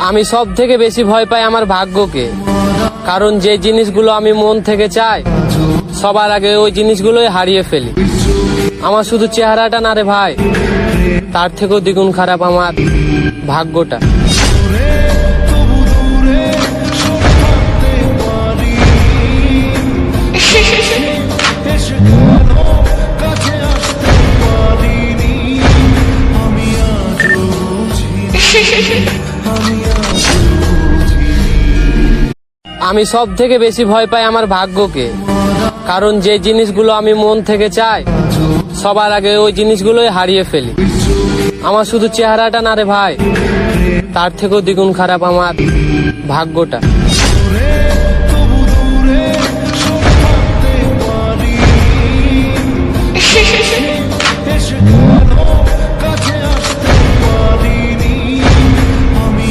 আমি সব থেকে বেশি ভয় পাই আমার ভাগ্যকে, কারণ যে জিনিসগুলো আমি মন থেকে চাই সবার আগে ওই জিনিসগুলোই হারিয়ে ফেলি। আমার শুধু চেহারাটা না রে ভাই, তার থেকেও দ্বিগুণ খারাপ আমার ভাগ্যটা। আমি সব থেকে বেশি ভয় পাই আমার ভাগ্যকে, কারণ যে জিনিসগুলো আমি মন থেকে চাই সবার আগে ওই জিনিসগুলোই হারিয়ে ফেলি। আমার শুধু চেহারাটা না রে ভাই, তার থেকেও দ্বিগুণ খারাপ আমার ভাগ্যটা।